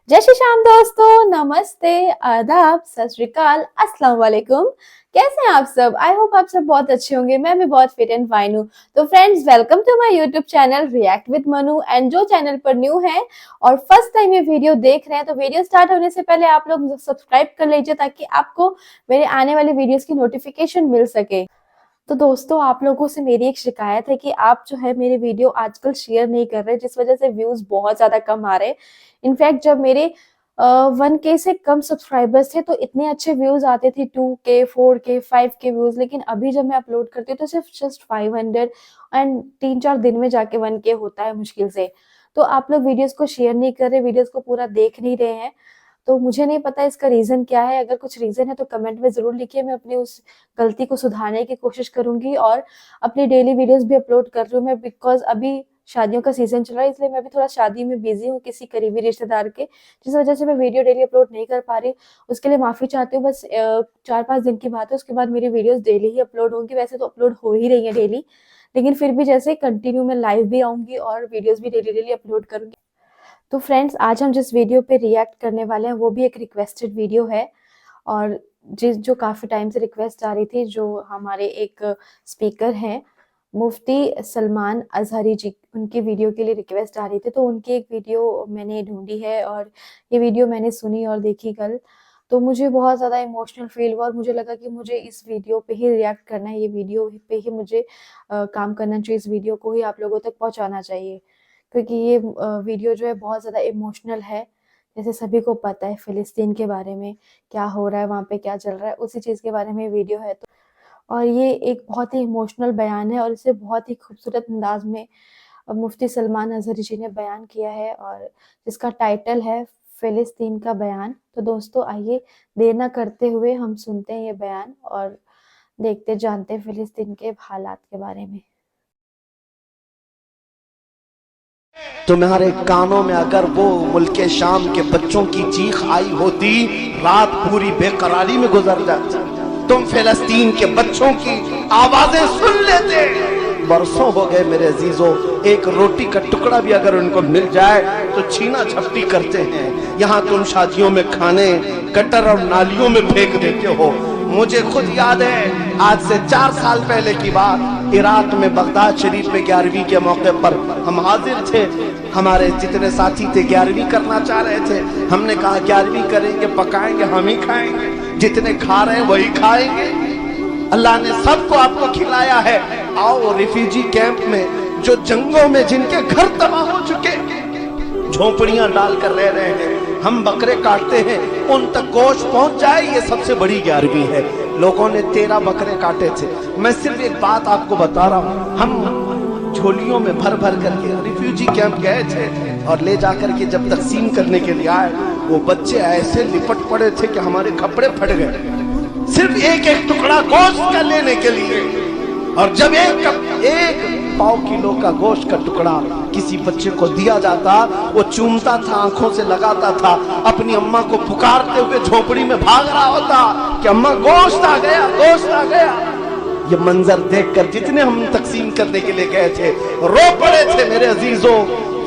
जय श्री श्याम दोस्तों, नमस्ते, आदाब, सत श्री अकाल, अस्सलाम वालेकुम। कैसे हैं आप सब? आई होप आप सब बहुत अच्छे होंगे। मैं भी बहुत फिट एंड फाइन हूँ। तो friends, welcome to my YouTube channel react with Manu. And जो चैनल पर न्यू है और फर्स्ट टाइम ये वीडियो देख रहे हैं, तो वीडियो स्टार्ट होने से पहले आप लोग सब्सक्राइब कर लीजिए ताकि आपको मेरे आने वाली वीडियोस की नोटिफिकेशन मिल सके। तो दोस्तों, आप लोगों से मेरी एक शिकायत है कि आप जो है मेरे वीडियो आजकल शेयर नहीं कर रहे, जिस वजह से व्यूज बहुत ज्यादा कम आ रहे। इनफैक्ट जब मेरे 1K से कम सब्सक्राइबर्स थे तो इतने अच्छे व्यूज आते थे, 2K, 4K, 5K व्यूज। लेकिन अभी जब मैं अपलोड करती हूँ तो सिर्फ जस्ट 500 एंड 3-4 दिन में जाके 1K होता है मुश्किल से। तो आप लोग वीडियोस को शेयर नहीं कर रहे, वीडियोस को पूरा देख नहीं रहे हैं। तो मुझे नहीं पता इसका रीजन क्या है। अगर कुछ रीजन है तो कमेंट में जरूर लिखिए। मैं अपनी उस गलती को सुधारने की कोशिश करूंगी और अपनी डेली वीडियोस भी अपलोड कर रही हूँ मैं, बिकॉज अभी शादियों का सीजन चल रहा है, इसलिए मैं भी थोड़ा शादी में बिजी हूँ किसी करीबी रिश्तेदार के, जिस वजह से मैं वीडियो डेली अपलोड नहीं कर पा रही। उसके लिए माफी चाहती हूँ। बस 4-5 दिन की बात है, उसके बाद मेरी वीडियोस डेली ही अपलोड होंगी। वैसे तो अपलोड हो ही रही है डेली, लेकिन फिर भी जैसे कंटिन्यू में लाइव भी आऊंगी और वीडियोस भी डेली डेली अपलोड करूंगी। तो फ्रेंड्स, आज हम जिस वीडियो पे रिएक्ट करने वाले हैं वो भी एक रिक्वेस्टेड वीडियो है। और जो काफ़ी टाइम से रिक्वेस्ट आ रही थी, जो हमारे एक स्पीकर हैं मुफ्ती सलमान अजहरी जी, उनकी वीडियो के लिए रिक्वेस्ट आ रही थी। तो उनकी एक वीडियो मैंने ढूंढी है और ये वीडियो मैंने सुनी और देखी कल। तो मुझे बहुत ज़्यादा इमोशनल फील हुआ और मुझे लगा कि मुझे इस वीडियो पे ही रिएक्ट करना है, ये वीडियो पे ही मुझे काम करना चाहिए, इस वीडियो को ही आप लोगों तक पहुंचाना चाहिए। क्योंकि ये वीडियो जो है बहुत ज़्यादा इमोशनल है। जैसे सभी को पता है फ़िलिस्तीन के बारे में क्या हो रहा है, वहाँ पे क्या चल रहा है, उसी चीज़ के बारे में वीडियो है। तो और ये एक बहुत ही इमोशनल बयान है और इसे बहुत ही खूबसूरत अंदाज में मुफ्ती सलमान अजहरी जी ने बयान किया है, और जिसका टाइटल है फ़िलिस्तीन का बयान। तो दोस्तों, आइए देर ना करते हुए हम सुनते हैं ये बयान और देखते जानते हैं फ़िलिस्तीन के हालात के बारे में। तुम्हारे कानों में अगर वो मुल्के शाम के बच्चों की चीख आई होती, रात पूरी बेकरारी में गुजर जाती। तुम फिलिस्तीन के बच्चों की आवाजें सुन लेते। बरसों हो गए मेरे अजीजों, एक रोटी का टुकड़ा भी अगर उनको मिल जाए तो छीना झपटी करते हैं। यहाँ तुम शादियों में खाने गटर और नालियों में फेंक देते हो। मुझे खुद याद है, आज से 4 साल पहले की बात, इराक में बगदाद शरीफ में 11वीं के मौके पर हम हाजिर थे। हमारे जितने साथी थे 11वीं करना चाह रहे थे। हमने कहा 11वीं करेंगे, पकाएंगे, हम ही खाएंगे, जितने खा रहे हैं वही खाएंगे। अल्लाह ने सबको आपको खिलाया है। आओ रिफ्यूजी कैंप में, जो जंगों में जिनके घर तबाह हो चुके, झोपड़ियां डालकर रह रहे हैं, हम बकरे काटते हैं, उन तक गोश्त पहुंच जाए, ये सबसे बड़ी 11वीं है। लोगों ने 13 बकरे काटे थे। मैं सिर्फ एक बात आपको बता रहा हूं, हम झोलियों में भर भर करके रिफ्यूजी कैंप गए थे और ले जाकर के जब तकसीम करने के लिए आए, वो बच्चे ऐसे लिपट पड़े थे कि हमारे कपड़े फट गए, सिर्फ एक एक टुकड़ा गोश्त का लेने के लिए। और जब एक पाव किलो का गोश्त का टुकड़ा किसी बच्चे को दिया जाता, वो चूमता था, आंखों से लगाता था, अपनी अम्मा को पुकारते हुए झोपड़ी में भाग रहा होता कि अम्मा गोश्त आ गया, गोश्त आ गया। ये मंजर देखकर जितने हम तकसीम करने के लिए गए थे रो पड़े थे मेरे अजीजों।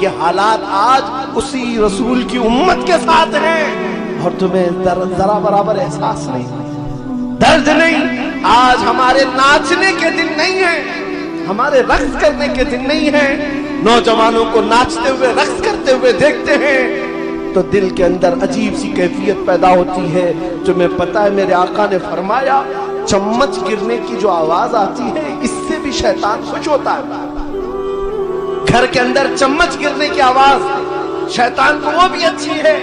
ये हालात आज उसी रसूल की उम्मत के साथ हैं और तुम्हें जरा बराबर एहसास नहीं, दर्द नहीं। आज हमारे नाचने के दिन नहीं है, हमारे रक्स करने के दिन नहीं है। नौजवानों को नाचते हुए रक्स करते हुए देखते हैं तो दिल के अंदर अजीब सी कैफियत पैदा होती है। तुम्हें पता है मेरे आका ने फरमाया, चम्मच गिरने की जो आवाज आती है इससे भी शैतान खुश होता है। घर के अंदर चम्मच गिरने की आवाज शैतान को वो भी अच्छी है।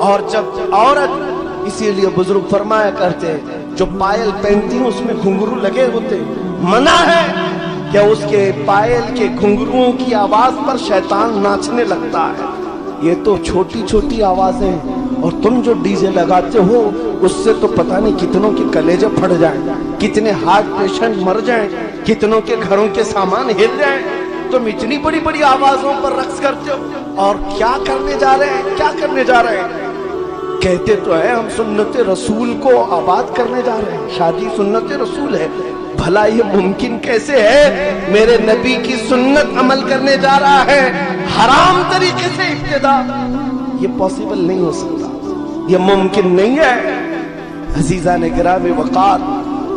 और जब औरत, इसीलिए बुजुर्ग फरमाया करते, जो पायल पहनती है उसमें घुंघरू लगे होते, मना है क्या उसके पायल के घुंघरुओं की आवाज पर शैतान नाचने लगता है। ये तो छोटी छोटी आवाजें, और तुम जो डीजे लगाते हो उससे तो पता नहीं कितनों के कलेजे फट जाएं, कितने हार्ट पेशेंट मर जाएं, कितनों के घरों के सामान हिल जाएं। तुम इतनी बड़ी बड़ी आवाजों पर रक्स करते हो और क्या करने जा रहे हैं, क्या करने जा रहे हैं। कहते तो है हम सुन्नत रसूल को आबाद करने जा रहे हैं, शादी सुन्नत रसूल है। भला ये मुमकिन कैसे है? मेरे नबी की सुन्नत अमल करने जा रहा है, हराम तरीके से इब्तिदा। ये पॉसिबल नहीं हो सकता, ये मुमकिन नहीं है। अजीजा ने गिरामी वक़ार,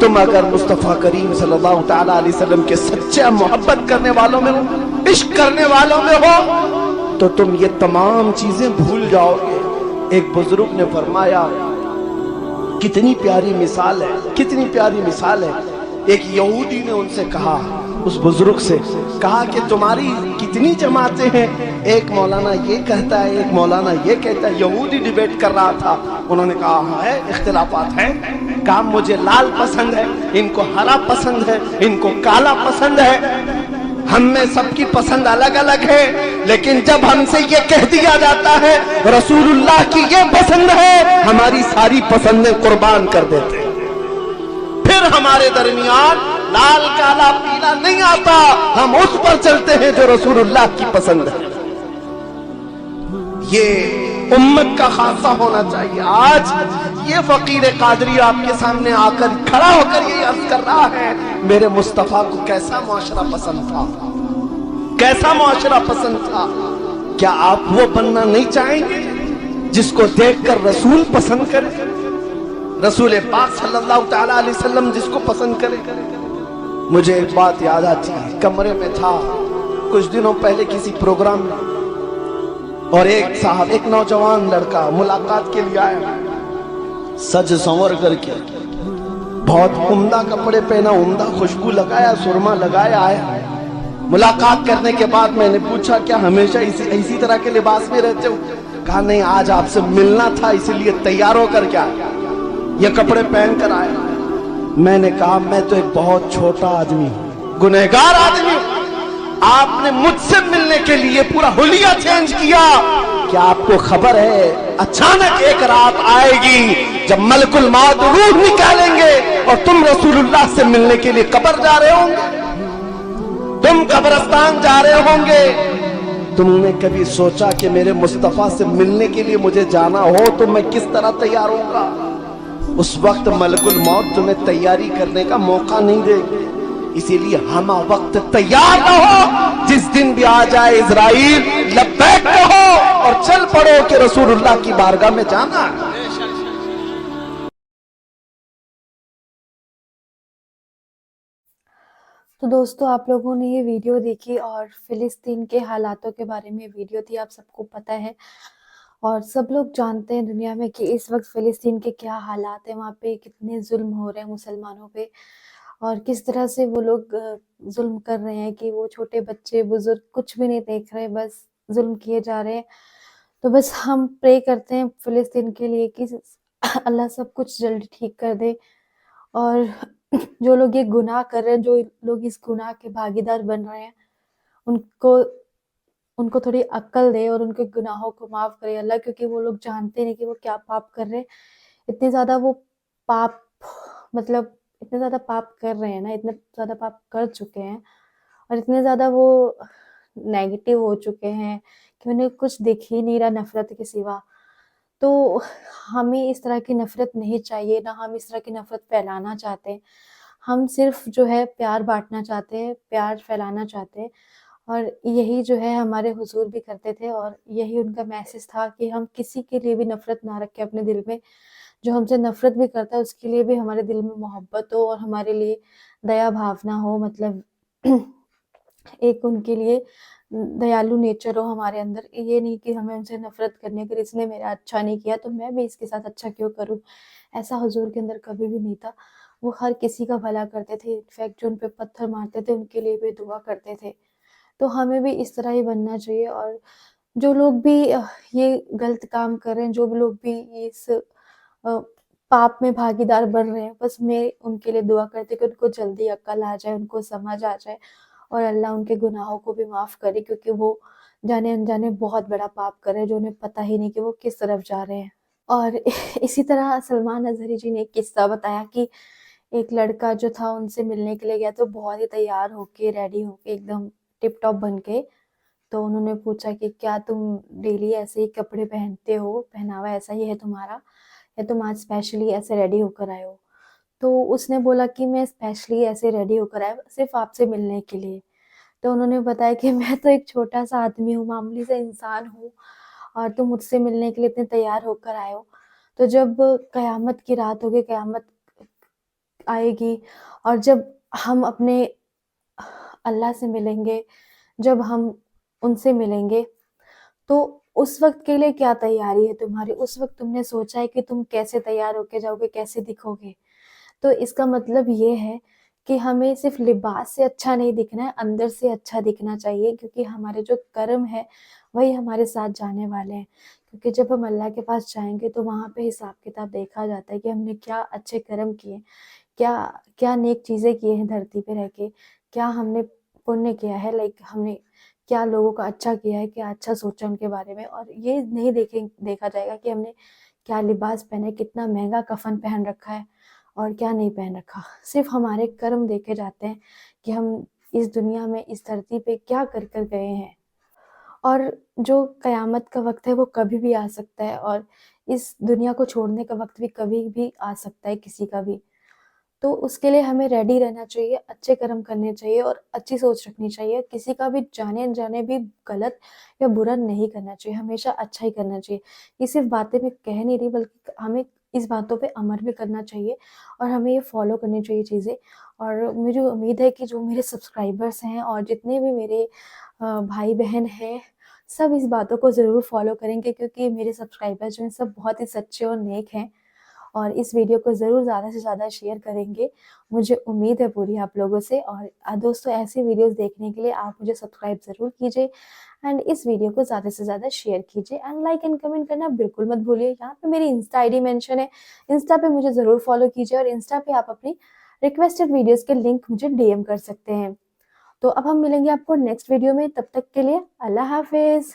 तुम अगर मुस्तफ़ा करीम सल्लल्लाहु तआला अलैहि वसल्लम के सच्चे मोहब्बत करने वालों में हो, इश्क करने वालों में हो, तो तुम ये तमाम चीजें भूल जाओगे। एक बुजुर्ग ने फरमाया, कितनी प्यारी मिसाल है, कितनी प्यारी मिसाल है। एक यहूदी ने उनसे कहा, उस बुजुर्ग से कहा कि तुम्हारी कितनी जमातें हैं? एक मौलाना ये कहता है, एक मौलाना ये कहता है। यहूदी डिबेट कर रहा था। उन्होंने कहा हाँ है, इख्तिलाफात है। कहा मुझे लाल पसंद है, इनको हरा पसंद है, इनको काला पसंद है। हम में सबकी पसंद अलग अलग है, लेकिन जब हमसे ये कह दिया जाता है रसूलुल्लाह की ये पसंद है, हमारी सारी पसंदें कुर्बान कर देते हैं। फिर हमारे दरमियान लाल काला पीला नहीं आता, हम उस पर चलते हैं जो रसूलुल्लाह की पसंद है। ये उम्मत का खासा होना चाहिए। आज ये फकीर कादरी आपके सामने आकर खड़ा होकर ये अर्ज कर रहा है, मेरे मुस्तफा को कैसा मुआशरा पसंद था, कैसा मुआशरा पसंद था। क्या आप वो बनना नहीं चाहेंगे जिसको देखकर रसूल पसंद करे, रसूल पाक सल्लल्लाहु तआला अलैहि वसल्लम जिसको पसंद करे। मुझे एक बात याद आती है, कमरे में था कुछ दिनों पहले किसी प्रोग्राम में, और एक साहब, एक नौजवान लड़का मुलाकात के लिए आया, सज संवर करके, बहुत उम्दा कपड़े पहना, उम्दा खुशबू लगाया, सुरमा लगाया आया। मुलाकात करने के बाद मैंने पूछा, क्या हमेशा इसी तरह के लिबास में रहते हो? कहा नहीं, आज आपसे मिलना था इसलिए तैयार होकर क्या ये कपड़े पहन कर आया। मैंने कहा मैं तो एक बहुत छोटा आदमी हूं, गुनहगार आदमी हूं, आपने मुझसे मिलने के लिए पूरा हुलिया चेंज किया। क्या आपको खबर है अचानक एक रात आएगी जब मलकुल मौत रूह निकालेंगे और तुम रसूलुल्लाह से मिलने के लिए कब्र जा रहे होंगे, तुम कब्रिस्तान जा रहे होंगे। तुमने कभी सोचा कि मेरे मुस्तफा से मिलने के लिए मुझे जाना हो तो मैं किस तरह तैयार होऊंगा? उस वक्त मलकुल मौत तुम्हें तैयारी करने का मौका नहीं देगी। इसीलिए हम वक्त तैयार रहो, जिस दिन भी आ जाए इज़राइल लब्बैक कहो और चल पड़ो कि रसूलुल्लाह की बारगाह में जाना। तो दोस्तों, आप लोगों ने ये वीडियो देखी और फिलिस्तीन के हालातों के बारे में वीडियो थी, आप सबको पता है और सब लोग जानते हैं दुनिया में कि इस वक्त फिलिस्तीन के क्या हालात हैं, वहाँ पे कितने जुल्म हो रहे हैं मुसलमानों पे और किस तरह से वो लोग जुल्म कर रहे हैं कि वो छोटे बच्चे बुजुर्ग कुछ भी नहीं देख रहे, बस जुल्म किए जा रहे हैं। तो बस हम प्रे करते हैं फिलिस्तीन के लिए कि अल्लाह सब कुछ जल्दी ठीक कर दे और जो लोग ये गुनाह कर रहे हैं, जो लोग इस गुनाह के भागीदार बन रहे हैं, उनको उनको थोड़ी अक्ल दे और उनके गुनाहों को माफ करे अल्लाह, क्योंकि वो लोग जानते नहीं कि वो क्या पाप कर रहे हैं। इतने ज्यादा वो पाप मतलब इतने ज्यादा पाप कर रहे हैं ना, इतने ज्यादा पाप कर चुके हैं और इतने ज्यादा वो नेगेटिव हो चुके हैं कि उन्हें कुछ दिख ही नहीं रहा नफरत के सिवा। तो हमें इस तरह की नफरत नहीं चाहिए, ना हम इस तरह की नफरत फैलाना चाहते हैं। हम सिर्फ जो है प्यार बांटना चाहते हैं, प्यार फैलाना चाहते हैं और यही जो है हमारे हुजूर भी करते थे और यही उनका मैसेज था कि हम किसी के लिए भी नफरत ना रखें अपने दिल में। जो हमसे नफरत भी करता है उसके लिए भी हमारे दिल में मोहब्बत हो और हमारे लिए दया भावना हो, मतलब एक उनके लिए दयालु नेचर हो हमारे अंदर। ये नहीं कि हमें उनसे नफरत करनी है, अगर इसने मेरा अच्छा नहीं किया तो मैं भी इसके साथ अच्छा क्यों करूं। ऐसा हुजूर के अंदर कभी भी नहीं था। वो हर किसी का भला करते थे, इनफैक्ट जो उन पे पत्थर मारते थे उनके लिए भी दुआ करते थे। तो हमें भी इस तरह ही बनना चाहिए और जो लोग भी ये गलत काम कर रहे हैं, जो भी लोग भी इस पाप में भागीदार बन रहे हैं, बस मैं उनके लिए दुआ करती हूँ कि उनको जल्दी अक्ल आ जाए, उनको समझ आ जाए और अल्लाह उनके गुनाहों को भी माफ करे, क्योंकि वो जाने अनजाने बहुत बड़ा पाप कर रहे हैं जो उन्हें पता ही नहीं कि वो किस तरफ जा रहे हैं। और इसी तरह सलमान अजहरी जी ने एक किस्सा बताया कि एक लड़का जो था उनसे मिलने के लिए गया, तो बहुत ही तैयार होके रेडी होके एकदम टिप टॉप बन के। तो उन्होंने पूछा कि क्या तुम डेली ऐसे ही कपड़े पहनते हो, पहनावा ऐसा ही है तुम्हारा, या तुम आज स्पेशली ऐसे रेडी होकर आए हो? तो उसने बोला कि मैं स्पेशली ऐसे रेडी होकर आया सिर्फ आपसे मिलने के लिए। तो उन्होंने बताया कि मैं तो एक छोटा सा आदमी हूँ, मामूली सा इंसान हूँ और तुम मुझसे मिलने के लिए इतने तैयार होकर आए हो। तो जब कयामत की रात होगी, कयामत आएगी और जब हम अपने अल्लाह से मिलेंगे, जब हम उनसे मिलेंगे, तो उस वक़्त के लिए क्या तैयारी है तुम्हारी? उस वक़्त तुमने सोचा है कि तुम कैसे तैयार होके जाओगे, कैसे दिखोगे? तो इसका मतलब ये है कि हमें सिर्फ़ लिबास से अच्छा नहीं दिखना है, अंदर से अच्छा दिखना चाहिए, क्योंकि हमारे जो कर्म है, वही हमारे साथ जाने वाले हैं। क्योंकि जब हम अल्लाह के पास जाएँगे, तो वहाँ पे हिसाब-किताब देखा जाता है कि हमने क्या अच्छे कर्म किए, क्या क्या नेक चीज़ें की हैं धरती पे रह के, क्या हमने पुण्य किया है, लाइक हमने क्या लोगों का अच्छा किया है, क्या अच्छा सोचा उनके बारे में। और ये नहीं देखा जाएगा कि हमने क्या लिबास पहना है, कितना महँगा कफ़न पहन रखा है और क्या नहीं पहन रखा। सिर्फ़ हमारे कर्म देखे जाते हैं कि हम इस दुनिया में, इस धरती पे क्या कर कर गए हैं। और जो कयामत का वक़्त है वो कभी भी आ सकता है और इस दुनिया को छोड़ने का वक़्त भी कभी भी आ सकता है किसी का भी। तो उसके लिए हमें रेडी रहना चाहिए, अच्छे कर्म करने चाहिए और अच्छी सोच रखनी चाहिए। किसी का भी जाने-अनजाने भी गलत या बुरा नहीं करना चाहिए, हमेशा अच्छा ही करना चाहिए। ये सिर्फ़ बातें मैं कह नहीं रही, बल्कि हमें इस बातों पे अमल भी करना चाहिए और हमें ये फ़ॉलो करनी चाहिए चीज़ें। और मुझे उम्मीद है कि जो मेरे सब्सक्राइबर्स हैं और जितने भी मेरे भाई-बहन हैं, सब इस बातों को ज़रूर फ़ॉलो करेंगे, क्योंकि मेरे सब्सक्राइबर्स जो हैं सब बहुत ही सच्चे और नेक हैं। और इस वीडियो को ज़रूर ज़्यादा से ज़्यादा शेयर करेंगे। मुझे उम्मीद है पूरी आप लोगों से। और दोस्तों, ऐसी वीडियोज़ देखने के लिए आप मुझे सब्सक्राइब ज़रूर कीजिए एंड इस वीडियो को ज़्यादा से ज़्यादा शेयर कीजिए एंड लाइक एंड कमेंट करना बिल्कुल मत भूलिए। यहाँ पे मेरी इंस्टा आईडी मेंशन है, इंस्टा पे मुझे ज़रूर फॉलो कीजिए और इंस्टा पे आप अपनी रिक्वेस्टेड वीडियोज़ के लिंक मुझे डीएम कर सकते हैं। तो अब हम मिलेंगे आपको नेक्स्ट वीडियो में, तब तक के लिए अल्लाह हाफ़िज़।